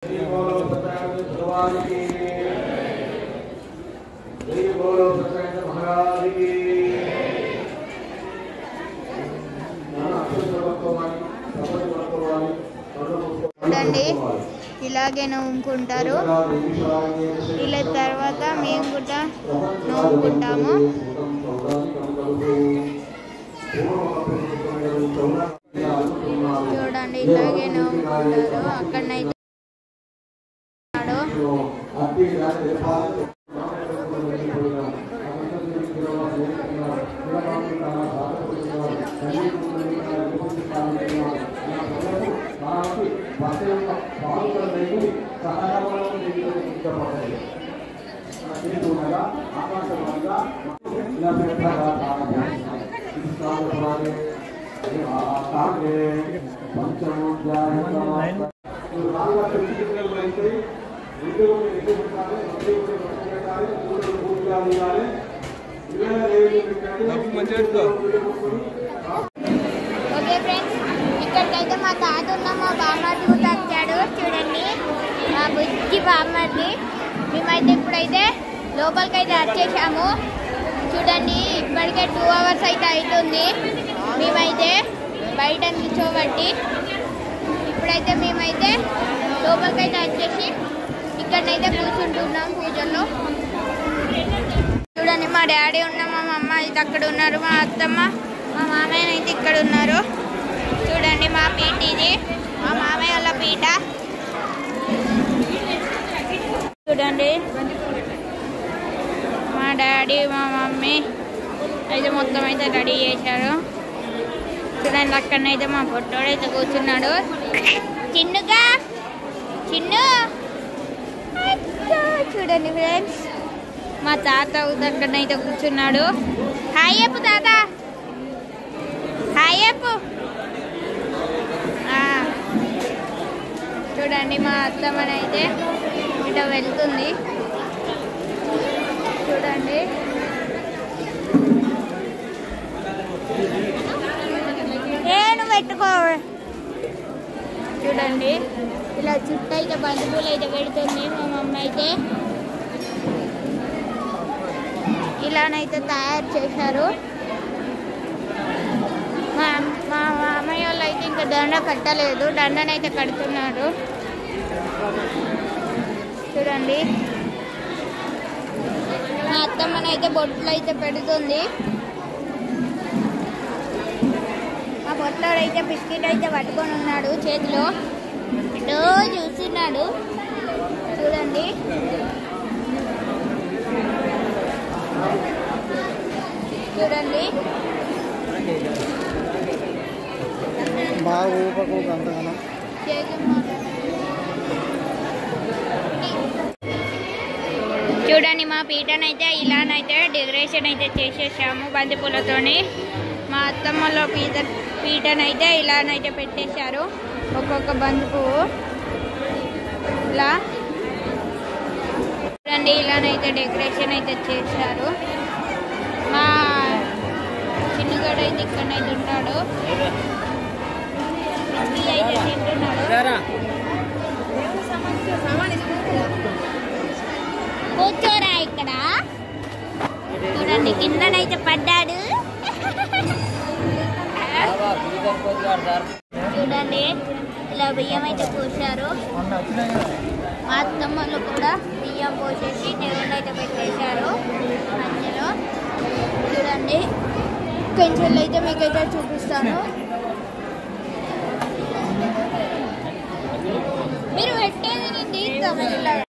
చూడండి ఇలాగే నవ్వుకుంటారు. ఇలా తర్వాత మేము కూడా నవ్వుకుంటాము. చూడండి ఇలాగే నవ్వుకుంటారు. అక్కడనైతే ఓకే ఫ్రెండ్స్, ఇక్కడికైతే మా తాత ఉన్న మా బామ్మర్ది కూడా వచ్చాడు. చూడండి మా బుజ్జి బామ్మర్ది. మేమైతే ఇప్పుడైతే లోపలికైతే వచ్చేసాము. చూడండి ఇప్పటికే 2 hours అయితే అవుతుంది. మేమైతే బయట నిల్చోబట్టి ఇప్పుడైతే మేమైతే లోపలికైతే వచ్చేసి ఇక్కడనైతే కూర్చుంటున్నాం పూజల్లో. చూడండి మా డాడీ ఉన్న మా అమ్మ అయితే అక్కడ ఉన్నారు. మా అత్తమ్మ మా మామయ్య అయితే ఇక్కడ ఉన్నారు. చూడండి మా పీట ఇది, మా మామయ్య వాళ్ళ పీట. చూడండి మా డాడీ మా మమ్మీ అయితే మొత్తం అయితే రెడీ చేశారు. చూడండి అక్కడనైతే మా పొట్టోడైతే కూర్చున్నాడు. చిన్నుగా చిన్ను. చూడండి ఫ్రెండ్స్ మా తాత అక్కడనైతే కూర్చున్నాడు. హాయ్ చెప్పు తాత, హాయ్ చెప్పు. చూడండి మా అత్తమ్మనైతే ఇట వెళ్తుంది. చూడండి నేను పెట్టుకో. చూడండి ఇలా చుట్టూ అయితే బంతిపూలు అయితే పెడుతుంది మా మమ్మీ అయితే. ఇలానైతే తయారు చేశారు. మా మామయ్య వాళ్ళు అయితే ఇంకా దండ కట్టలేదు, దండనైతే కడుతున్నారు. చూడండి మా అత్తమ్మనైతే బొట్లు అయితే పెడుతుంది. మా బొట్టోడైతే బిస్కెట్ అయితే పట్టుకొని ఉన్నాడు చేతిలో, ఇటో చూస్తున్నాడు. చూడండి చూడండి బాగా ఊపకు అంతగానో. చూడండి మా పీటనైతే ఇలానైతే డెకరేషన్ అయితే చేసేసాము బంతిపూలతోని. మా అత్తమ్మలో పీటనైతే ఇలానైతే పెట్టేశారు. ఒక్కొక్క బంతిపువ్వు ఇలా. చూడండి ఇలానైతే డెకరేషన్ అయితే చేశారు. మా చిన్నగాడు అయితే ఇక్కడనైతే ఉంటాడు, అయితే తింటున్నాడు. కూర్చోరా ఇక్కడ. చూడండి కిందనైతే పడ్డాడు. చూడండి ఇలా బియ్యం అయితే పోసారు. మా అత్తమ్మలు కూడా బియ్యం పోసేసి దేవుళ్ళు అయితే పెట్టేశారు మధ్యలో. చూడండి కొంచెం అయితే మీకైతే చూపిస్తాను. మీరు పెట్టేది నేను తీస్తాను.